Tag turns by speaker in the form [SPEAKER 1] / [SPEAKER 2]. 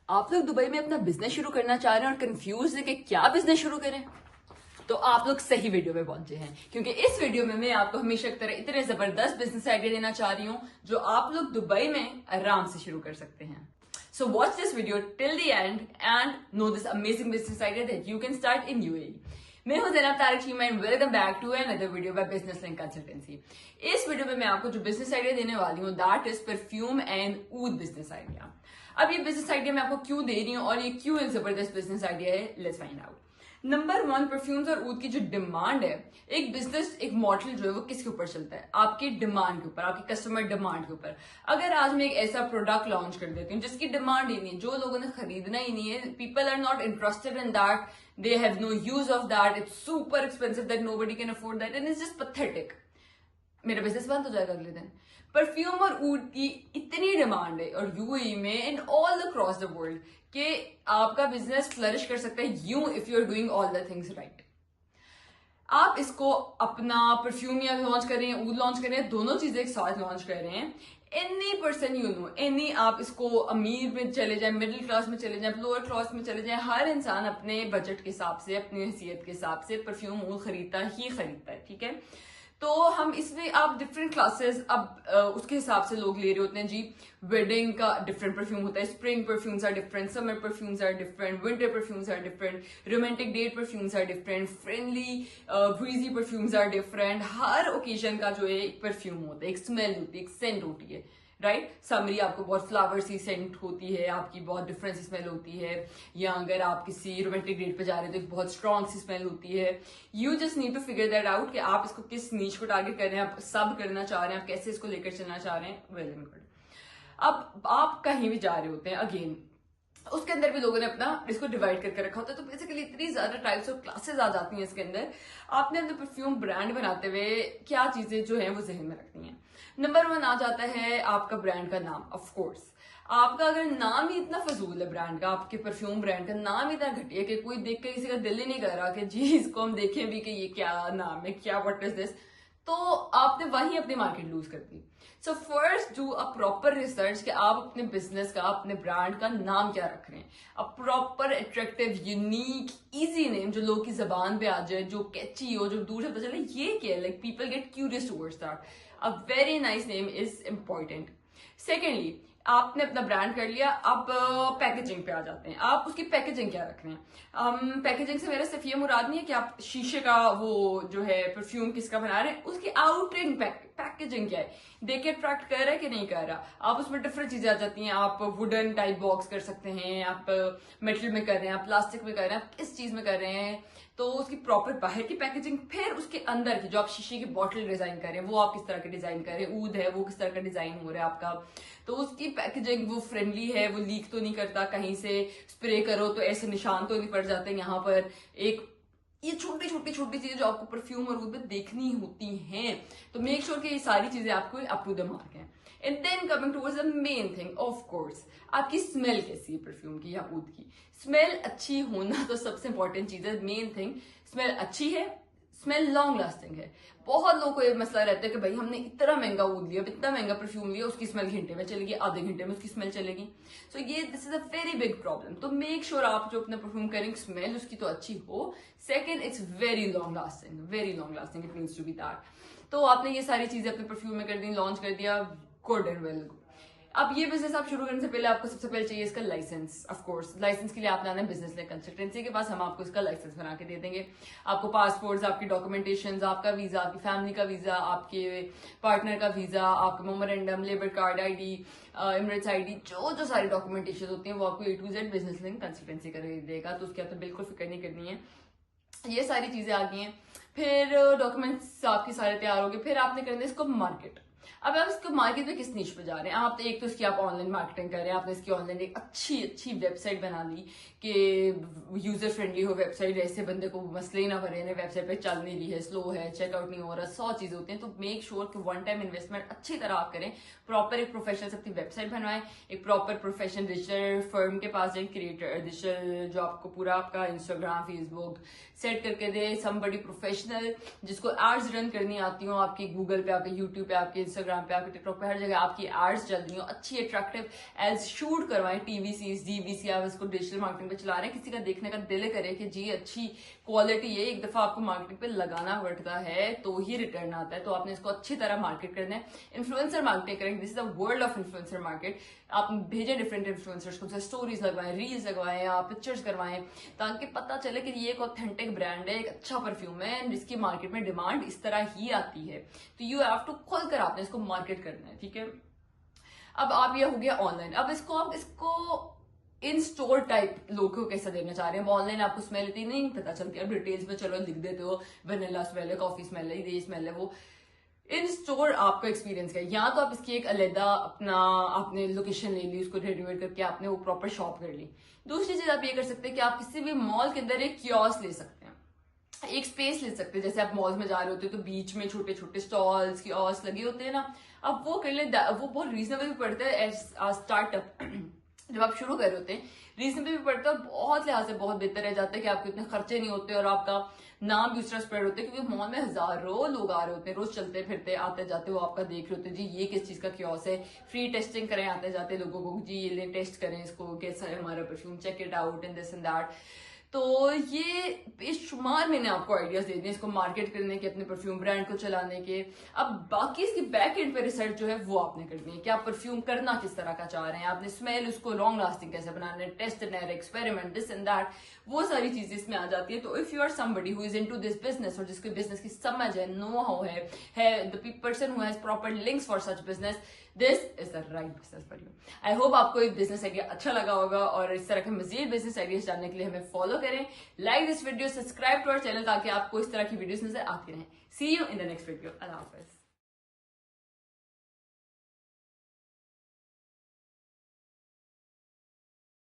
[SPEAKER 1] आप लोग दुबई में अपना बिजनेस शुरू करना चाह रहे हैं और कंफ्यूज है कि क्या बिजनेस शुरू करें, तो आप लोग सही वीडियो में पहुंचे हैं, क्योंकि इस वीडियो में मैं आपको हमेशा की तरह इतने जबरदस्त बिजनेस आइडिया देना चाह रही हूं जो आप लोग दुबई में आराम से शुरू कर सकते हैं। So watch this video till the end and know this amazing business idea that you can start in UAE. मैं हूं Zainab Tariq Sheema and welcome back to another video by business link consultancy. इस वीडियो में मैं आपको जो बिजनेस आइडिया देने वाली हूं that is perfume and oud business idea. अब ये बिजनेस आइडिया मैं आपको क्यों दे रही हूं और ये क्यों एक जबरदस्त बिजनेस आइडिया है, let's find out. Number 1, perfumes और ऊद की जो डिमांड है, एक बिजनेस एक मॉडल जो है वो किसके ऊपर चलता है? आपकी डिमांड के ऊपर, आपकी कस्टमर डिमांड के ऊपर। अगर आज मैं एक ऐसा प्रोडक्ट लॉन्च कर देती हूँ जिसकी डिमांड ही नहीं है, जो लोगों ने खरीदना ही नहीं है, people are not interested in that, they have no use of that, it's super expensive that nobody can afford that and it's just pathetic, मेरा बिजनेस बंद हो जाएगा अगले दिन। परफ्यूम और ऊद की इतनी डिमांड है और यूएई में in all across the world कि आपका बिजनेस फ्लरिश कर सकता है यूं if you are doing all the things right. आप इसको अपना परफ्यूम या लॉन्च कर रहे हैं, ऊद लॉन्च कर रहे हैं, दोनों चीजें एक साथ लॉन्च कर रहे हैं, any person you know, any, आप इसको अमीर में चले जाए, मिडिल क्लास में चले जाए, लोअर क्लास में चले जाए, हर इंसान अपने बजट के हिसाब से, अपनी हैसियत के हिसाब से परफ्यूम ऊद खरीदता है, ठीक है। तो हम इसमें आप डिफरेंट क्लासेस अब उसके हिसाब से लोग ले रहे होते हैं जी। वेडिंग का डिफरेंट परफ्यूम होता है, spring perfumes are different, summer perfumes are different, winter perfumes are different, romantic date perfumes are different, friendly breezy perfumes are different. हर ओकेजन का जो है एक परफ्यूम होता है, एक स्मेल होती है, एक सेंट होती है, राइट। समरी आपको बहुत फ्लावर सी सेंट होती है, आपकी बहुत डिफरेंट सी स्मेल होती है, या अगर आप किसी रोमांटिक डेट पे जा रहे हैं तो एक बहुत स्ट्रॉन्ग सी स्मेल होती है। You just need to figure that out कि आप इसको किस नीच को टारगेट कर रहे हैं, आप सब करना चाह रहे हैं, आप कैसे इसको लेकर चलना चाह रहे हैं, वेल एंड गुड। अब आप कहीं भी जा रहे होते हैं, अगेन उसके अंदर भी लोगों ने अपना इसको डिवाइड करके रखा होता है, तो बेसिकली इतनी ज्यादा टाइप्स ऑफ क्लासेस आ जाती हैं इसके अंदर। आपने अपने परफ्यूम ब्रांड बनाते हुए क्या चीजें जो है वो जहन में रखनी है। नंबर 1 आ जाता है आपका ब्रांड का नाम। ऑफ कोर्स आपका अगर नाम ही इतना फजूल है ब्रांड का, आपके परफ्यूम ब्रांड का नाम इतना घटिया कि कोई देख के किसी का दिल ही नहीं कर रहा कि जी इसको हम देखें भी कि ये क्या नाम है, क्या व्हाट इज दिस, तो आपने वहीं अपनी मार्केट लूज कर दी। So first do a proper research कि आप अपने बिजनेस का, अपने ब्रांड का नाम क्या रख रहे हैं। A proper attractive unique easy name जो लोग की जबान पे आ जाए, जो कैची हो, जो दूर से पता चले ये क्या है, like people get curious towards that. A very nice name is important. Secondly, आपने अपना ब्रांड कर लिया, अब पैकेजिंग पे आ जाते हैं। आप उसकी पैकेजिंग क्या रख रहे हैं? पैकेजिंग से मेरा सिर्फ ये मुराद नहीं है कि आप शीशे का वो जो है परफ्यूम किसका बना रहे हैं, उसकी आउटरिंग पैकेजिंग क्या है, देख अट्रैक्ट कर रहा है कि नहीं कर रहा। आप उसमें डिफरेंट चीजें आ जाती हैं, आप वुडन टाइप बॉक्स कर सकते हैं, आप मेटल में कर रहे हैं, आप प्लास्टिक में कर रहे हैं, आप किस चीज में कर रहे हैं, तो उसकी प्रॉपर बाहर की पैकेजिंग। फिर उसके अंदर की जो आप शीशे की बॉटल डिजाइन कर रहे हैं वो आप किस तरह के डिजाइन कर रहे हैं, ऊद है वो किस तरह का डिजाइन हो रहा है आपका, तो उसकी पैकेजिंग वो फ्रेंडली है, वो लीक तो नहीं करता, कहीं से स्प्रे करो तो ऐसे निशान तो नहीं पड़ जाते यहाँ पर। एक ये छोटी छोटी छोटी चीजें जो आपको परफ्यूम और ऊद में देखनी होती हैं, तो मेक श्योर कि ये सारी चीजें आपको अप टू द मार्क है। And then coming towards the main thing, of course आपकी स्मेल कैसी है परफ्यूम की या ऊद की। स्मेल अच्छी होना तो सबसे इंपॉर्टेंट चीज है, मेन थिंग। स्मेल अच्छी है, स्मेल लॉन्ग लास्टिंग है। बहुत लोगों को ये मसला रहता है कि भाई हमने इतना महंगा ऊद लिया, इतना महंगा परफ्यूम लिया, उसकी स्मेल घंटे में चलेगी, आधे घंटे में उसकी स्मेल चलेगी। सो ये this is a very big problem. तो मेक श्योर आप जो अपना परफ्यूम करेंगे स्मेल उसकी तो अच्छी हो। Second, it's very long lasting, very long lasting, it means to be that. तो आपने ये सारी चीजें अपने परफ्यूम में कर दी, लॉन्च कर दिया, गुड एंड वेल। अब ये बिजनेस आप शुरू करने से पहले आपको सबसे पहले चाहिए इसका लाइसेंस। ऑफ कोर्स लाइसेंस के लिए आपने आना है बिजनेस लिंक कंसल्टेंसी के पास, हम आपको इसका लाइसेंस बना के दे देंगे। आपको पासपोर्ट्स, आपकी डॉक्यूमेंटेशन, आपका वीजा, आपकी फैमिली का वीजा, आपके पार्टनर का वीजा, आपका memorandum, labour card, ID, Emirates ID, जो सारी डॉक्यूमेंटेशन होती है वो आपको A to Z business link consultancy कर देगा, तो उसकी आपको बिल्कुल फिक्र नहीं करनी है। ये सारी चीजें आ गई हैं। फिर डॉक्यूमेंट्स आपके सारे तैयार हो गए, फिर आपने करना है इसको मार्केट। अब आप इसको मार्केट में किस नीश पे जा रहे हैं आप? एक तो इसकी आप ऑनलाइन मार्केटिंग कर रहे हैं, आपने इसकी ऑनलाइन एक अच्छी वेबसाइट बना ली कि यूजर फ्रेंडली हो वेबसाइट, ऐसे बंदे को मसले ही ना भरे, वेबसाइट पे चल नहीं रही है, स्लो है, चेकआउट नहीं हो रहा, 100 चीजें होती हैं। तो मेक श्योर कि वन टाइम इन्वेस्टमेंट अच्छी तरह आप करें, प्रॉपर एक प्रोफेशनल से अपनी वेबसाइट बनवाएं, एक प्रॉपर प्रोफेशनल डिजिटल फर्म के पास जाए, क्रिएटर डिजिटल जो आपको पूरा आपका इंस्टाग्राम फेसबुक सेट करके दे, समबडी प्रोफेशनल जिसको एड्स रन करनी आती हो, आपकी गूगल पे, आपके यूट्यूब पे, आपके इंस्टाग्राम पे, आपके टिकटॉक पे, हर जगह आपकी एड्स चल रही हो, अच्छी अट्रैक्टिव एड्स शूट करवाएं, टीवीसी, डीवीसी, आप इसको डिजिटल मार्केटिंग पे चला रहे हैं, किसी का देखने का दिल करे कि जी अच्छी क्वालिटी है, एक दफा आपको मार्केटिंग पे लगाना पड़ता है तो ही रिटर्न आता है, तो आपने इसको अच्छी तरह मार्केट करना है। इन्फ्लुएंसर मार्केटिंग करेंगे, this is the world of influencer market. आप भेजें डिफरेंट इन्फ्लुएंसर्स को, स्टोरीज लगवाएं, रील्स लगवाएं, आप पिक्चर्स करवाएं, ताकि पता चले कि ये एक ऑथेंटिक ब्रांड है, एक अच्छा परफ्यूम है जिसकी मार्केट में डिमांड इस तरह ही आती है। तो यू हैव टू खोलकर आपने इसको मार्केट करना है, ठीक है। अब आप ये हो गया ऑनलाइन। अब इसको इन स्टोर टाइप लोगों को कैसा देना चाह रहे हैं। ऑनलाइन आपको स्मेल इतनी नहीं पता चलती, अब डिटेल्स में चलो लिख देते हो, वनीला स्मेल है, कॉफी स्मेल है, ये स्मेल है, वो। इन स्टोर आपका एक्सपीरियंस क्या है, या तो आप इसकी एक अलग अपना आपने लोकेशन ले ली, उसको रेनोवेट करके आपने वो प्रॉपर शॉप कर ली। दूसरी चीज आप ये कर सकते हैं कि आप किसी भी मॉल के अंदर एक कियोस्क ले सकते हैं, एक स्पेस ले सकते हैं। जैसे आप मॉल में जा रहे होते हैं तो बीच में छोटे छोटे स्टॉल्स कियोस्क लगे होते हैं ना, आप वो कर ले, वो बहुत रीजनेबल भी पड़ता है एज स्टार्टअप। जब आप शुरू कर रहे होते हैं रीजनेबल भी पड़ता है और बहुत लिहाज से बहुत बेहतर रह जाता है कि आपके इतने खर्चे नहीं होते और आपका नाम भी उस तरह स्प्रेड होते हैं, क्योंकि मॉल में हजारों लोग आ रहे होते हैं, रोज चलते फिरते आते जाते, वो आपका देख रहे होते हैं जी ये किस चीज का कियोस्क है, फ्री टेस्टिंग करें आते जाते लोगों को, जी ये टेस्ट करें इसको, कैसा है हमारा perfume, check it out and this and that. तो ये बेशुमार मैंने आपको आइडियाज दे दिए इसको मार्केट करने के, अपने परफ्यूम ब्रांड को चलाने के। अब बाकी इसकी बैक एंड पे रिसर्च जो है वो आपने करनी है कि आप परफ्यूम करना किस तरह का चाह रहे हैं, आपने स्मेल उसको लॉन्ग लास्टिंग कैसे बनाना है, test and experiment, this and that, वो सारी चीजें इसमें आ जाती है। तो if you are somebody who is into this business, और जिसके बिजनेस की समझ है, नो हाउ है the person who has proper links for such business, this is the right business for you. I hope आपको ये बिजनेस आइडिया अच्छा लगा होगा, और इस तरह के मजीद बिजनेस आइडियाज जानने के लिए हमें फॉलो करें, like this video, subscribe to our channel, ताकि आपको इस तरह की वीडियोस नजर आती रहें। See you in the next video. अल्लाह हाफिज।